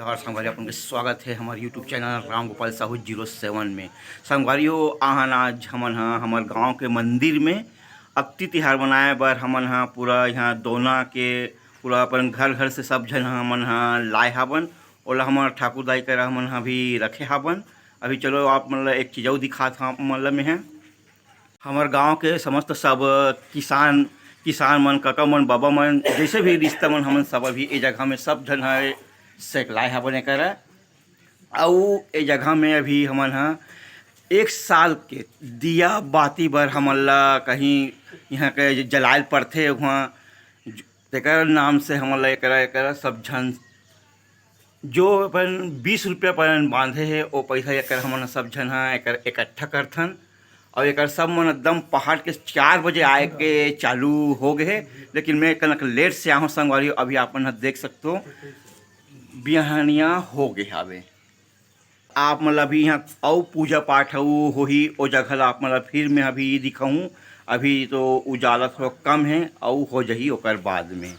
जोहार संगवारी अपन के स्वागत है हमारे यूट्यूब चैनल राम गोपाल साहू 07 में। संगवारियों आहन आज हमन हमार गांव के मंदिर में अक्ति तिहार मनाए बर हमन पूरा यहाँ दोना के पूरा अपन घर घर से सब जन हमन लाए हावन। ओला हमार ठाकुरदाई करा हमन भी रखे हावन। अभी चलो आप मतलब एक चीज़ दिखात हाँ मतलब में है हमार गांव के समस्त सब किसान मन काका मन बाबा मन जैसे भी रिश्ता मन हमन सब अभी ए जगह में सब जन है सेकलाए हावन करा। और ए जगह में अभी हमन एक साल के दिया बाती बर हमन ला कहीं यहाँ के जलायल पड़थे वहाँ तेकर नाम से हमन ला एकरा सब जन जो अपन 20 रुपया पर बांधे है वो पैसा एक हमन सब जन एक इकट्ठा करथन। और एक सब मन एकदम पहाड़ के 4 बजे आए के चालू हो गए। लेकिन मैं कनक लेट से आहूँ संगवारी। अभी अपन देख सकते हो बिहानियाँ हो गए हवे। आप मतलब अभी यहाँ और पूजा पाठ हो ही वो जगह ला आप मतलब फिर मैं अभी दिखाऊँ। अभी तो उजाला थोड़ा कम है और हो जाही ओकर बाद में।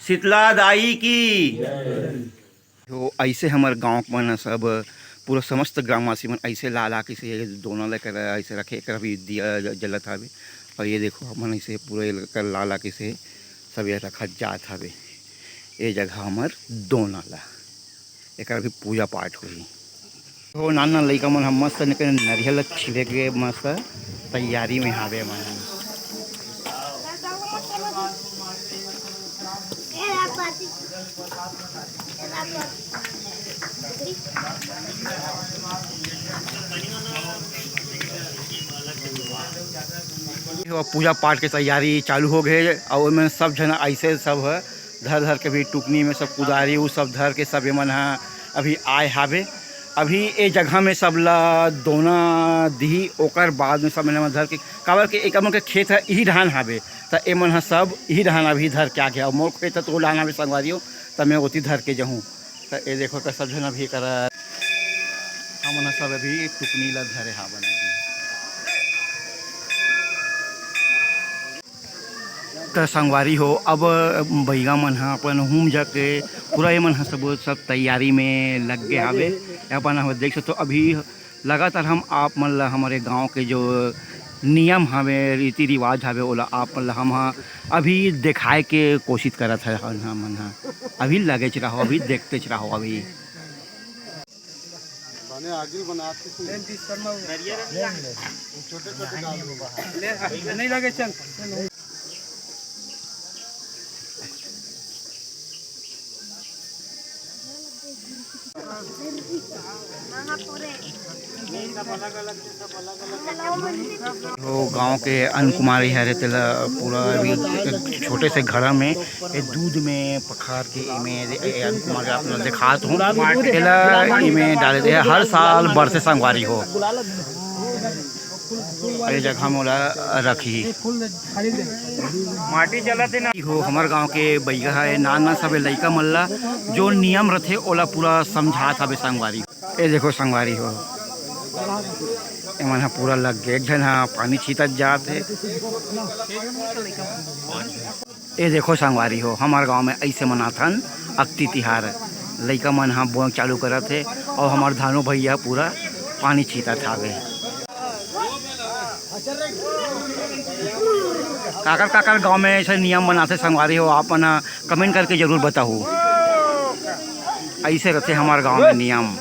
शीतला दाई की तो ऐसे हमारे गाँव मन सब पूरा समस्त ग्रामवासी मन ऐसे ला के से दोनों लेकर ऐसे रखे एक अभी दिया जलत हवे। और ये देखो हमन ऐसे पूरे ला के से सब ये रखा जात हवे। ये जगह हमार दोना ला एक अभी पूजा पाठ हुई। तो नाना लड़का मन हम मस्त नरियल छिले के मस्त तैयारी में हावे मन। पूजा पाठ के तैयारी चालू हो गए। और मैं सब जन ऐसे सब है धर के भी टुकनी में सब कुदारी वो सब धर के सब मन अभी आए हावे। अभी ए जगह में सब ला दोना दी ओकर बाद में सब मन धर के काबर के एक मन के खेत है यही धान हावे। तो ए मन सब यही धान अभी धर के आ गया। और मोर खेत तो धान हावे संगवारियों तब मैं ओती धर के जाऊँ। तो ये देखो का सब जन अभी कर हमन सब अभी टुकनी ला धरे हावन। तो संगवारी हो अब बैगा मन अपन हुम जाके पूरा मन सब तैयारी में लग गए हावे। अपन हम देख सकते तो अभी लगातार हम आप मन हमारे गांव के जो नियम हवे रीति रिवाज हवे ओला आप मन हम अभी दिखाए के कोशिश करत है हमन अभी लगे रहो अभी देखते रहो। अभी नहीं लगे चल तो गांव के अन्नकुमारी है तेला पूरा अभी छोटे से घर में दूध में पखार के इमें अन्नकुमारी आप दिखात हूँ इमें डाले दे हर साल बरसे संगवारी हो ये जगह मोला रखी माटी जलत है ना हो। हमार गांव के बैगा है नाना सब लइका मल्ला जो नियम रथे ओला पूरा समझात हवे संगवारी। ये देखो संगवारी हो एमन पूरा लग गए एक जन पानी छीतत जात है। ये देखो संगवारी हो हमार गांव में ऐसे मनाथन अक्ति तिहार लइका मन बोन चालू करत है। और हमार धानो भैया पूरा पानी छीतत हावे। काकर गांव में ऐसे नियम बनाते संगवारी हो आप कमेंट करके जरूर बताओ। ऐसे रहते हमारे गांव में नियम।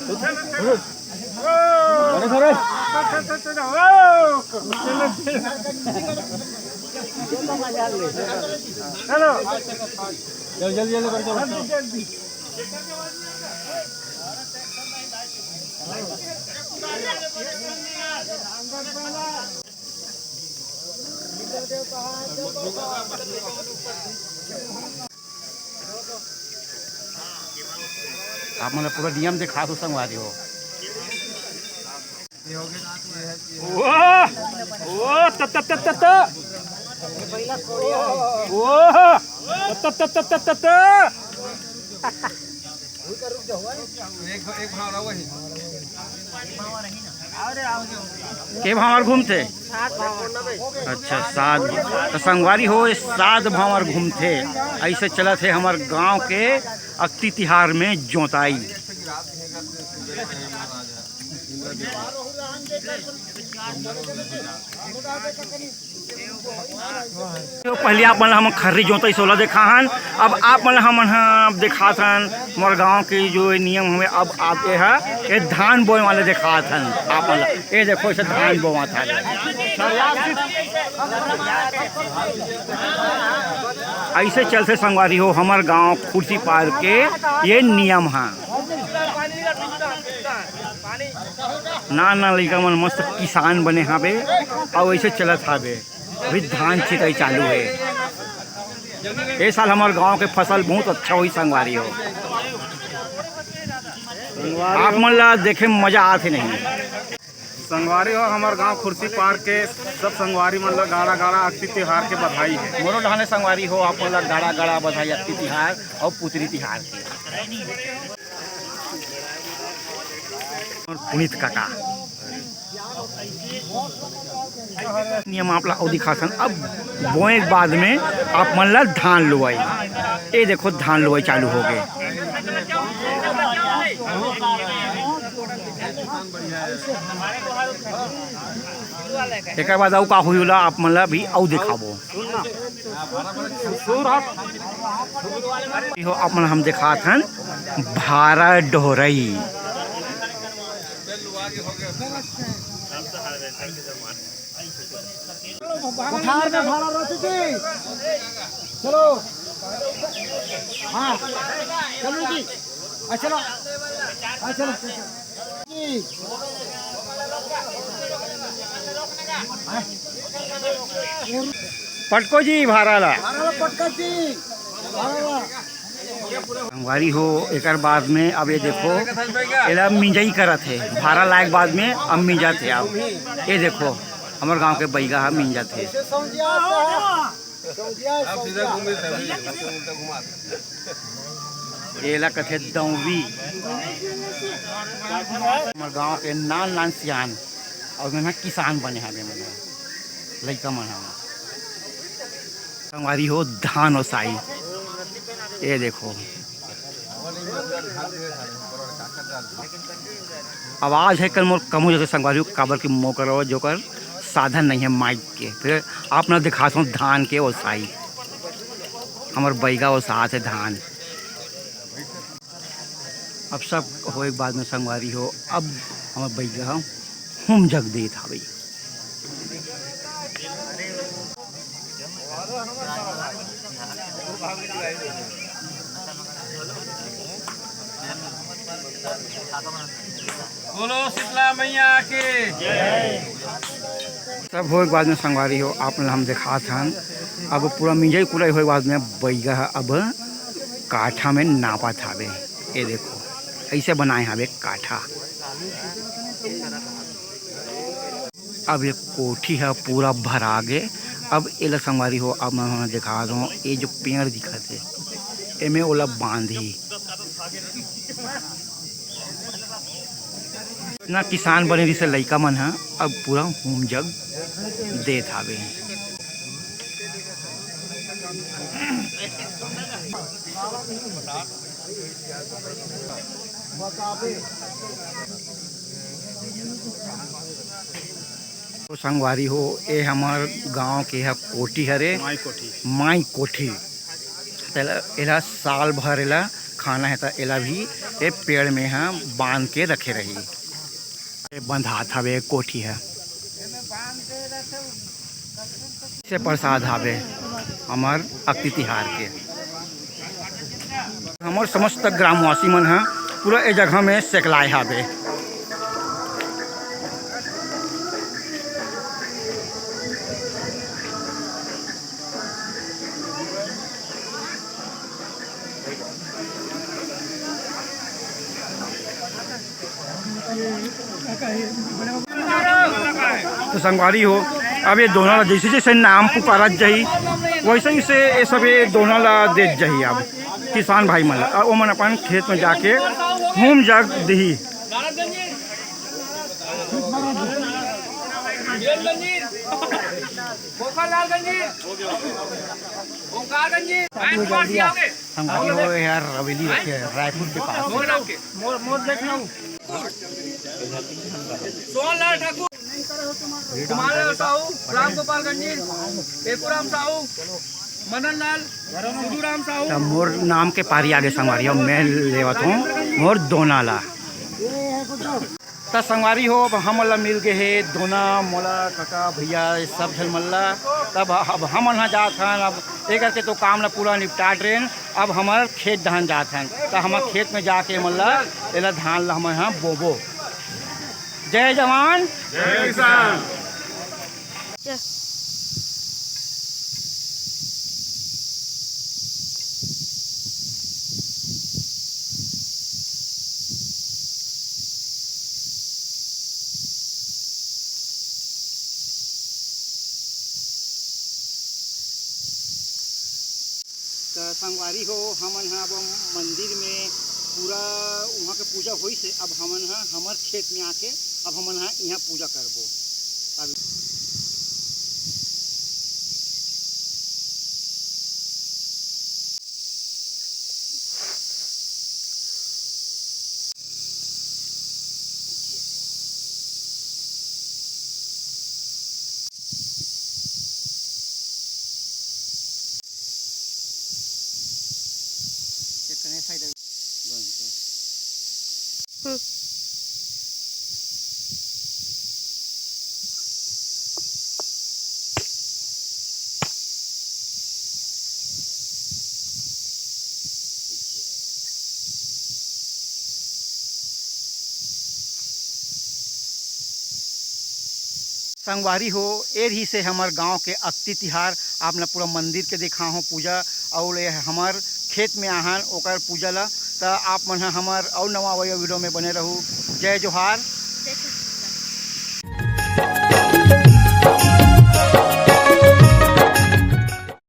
आप मतलब पूरा नियम दिखा दो संगवारी हो। के भावर घूमते अच्छा 7 तो संगवारी हो 7 भाव और घूमते ऐसे चला थे हमार गांव के अक्ति तिहार में जोताई। तो पहले आप मन हम खर्री जोताई 16 देखा हन, अब आप मन हम देखा थन हमारे गांव के जो नियम हमें अब आप ये धान बोए वाले देखा थन। आप मन ये देखो इसे धान बोवा था। ऐसे चलते संगवारी हो हमारे गांव खुर्सी पार के ये नियम है। ना लड़का मन मस्त किसान बने हावे और ऐसे चलत हावे। अभी धान छिटाई चालू है। ये साल हमारे गांव के फसल बहुत अच्छा हुई संगवारी हो। आप मन ला देखे में मजा आते नहीं। संगवारी हो हमारे गांव खुर्सी पार के सब संगवारी मन ला गाड़ा गाड़ा अक्ति तिहार के बधाई है। मोरो ढाने संगवारी हो आप मन ला गाड़ा गाड़ा बधाई अक्ति तिहार और पुतरी तिहार के। पुनीत काका नियम आप ला दिखा सन। अब बोए के बाद में आप मन ला धान लुआई। ये देखो धान लुआई चालू हो गए। एक बाद आउ का हुई आप मन ला भी आउ दिखाबो। आप मन हम दिखा थन भारा डोहरई। उठार में भाड़ा रहती थी। चलो हाँ चलो जी चलो चलो पटको जी भारा ला पटका जी संगवारी हो। एक बाद में अब ये देखो एला मिंजाई करत है भारा लायक बाद में अब मिंजा थे। अब ये देखो हमारे गांव के बैगा है मिंजा थे। एला कथे दौवी हमारे गांव के नान नान सियान और मैं किसान बने हैं लड़का मन संगवारी हो धान और साई। ये देखो आवाज़ है कल मोर कम हो जाते संगवारी काबर की मोकर जोकर साधन नहीं है माइक के। फिर आप ना दिखा सो धान के और साई हमार बैगा और साथ है धान। अब सब हो एक बाद में संगवारी हो अब हमार बैगा हम जग दे था भाई। बोलो शीतला मैया के सब हो बाद में संगवारी हो आप हम दिखा थन। अब पूरा मिंजाई कुलाई हो बाद में बैगा अब काठा में नापा थावे। ये देखो ऐसे बनाए हावे काठा। अब ये कोठी है पूरा भरा गे। अब एला संगवारी हो अब मैं दिखा दूँ ये जो पेड़ दिखत है एमे ओला बांधी ना किसान बने रही से लइका मन है। अब पूरा होम जग दे थावे। तो संगवारी हो ये हमार गांव के है कोठी हरे माई कोठी। एला साल भर एला खाना है तो एला भी ये पेड़ में है बांध के रखे रही। बंधा थावे कोठी है से प्रसाद हावे हमार अक्ति तिहार के। हमार समस्त ग्रामवासी मन है पूरा ए जगह में सेकलाए हावे। तो संगवारी हो अब ये दोनों ला जैसे जैसे नाम पुकारत जाही वैसे ही से ये सब ये दोनों ला देत जाही। अब किसान भाई मन ला वो मन अपन खेत में जाके घूम जग दही। संगवारी हो यार रवेली रखे हैं रायपुर के पास। कुमारलाल साहू, राम गोपाल गंजी, टेकुराम साहू, मदन लाल, सुधुराम साहू। तो मोर नाम के पारी आगे संगवारी हो मैं लेवत हूँ मोर दोनाला। तो संगवारी हो अब हम ला मिल गए है दोना मोला काका भैया सब झल मल्ला। तब अब हम यहाँ जात हन अब एक करके तो काम ला पूरा निपटा ट्रेन। अब हमार खेत धान जात हन तो हमार खेत में जाके मल्ला एला धान ला हम यहाँ बोबो। जय जवान जय किसान। तो संगवारी हो हमन यहाँ अब मंदिर में पूरा वहाँ के पूजा हुई से अब हमन यहाँ हमार खेत में आके अब हमन यहाँ पूजा करबो। संगवारी हो एर ही से हमार गांव के अक्ति तिहार आपने पूरा मंदिर के देखा हो पूजा और हमार खेत में आहन ओकर पूजा ला। तो आप मन हमार और नवा वीडियो में बने रहू। जय जोहार।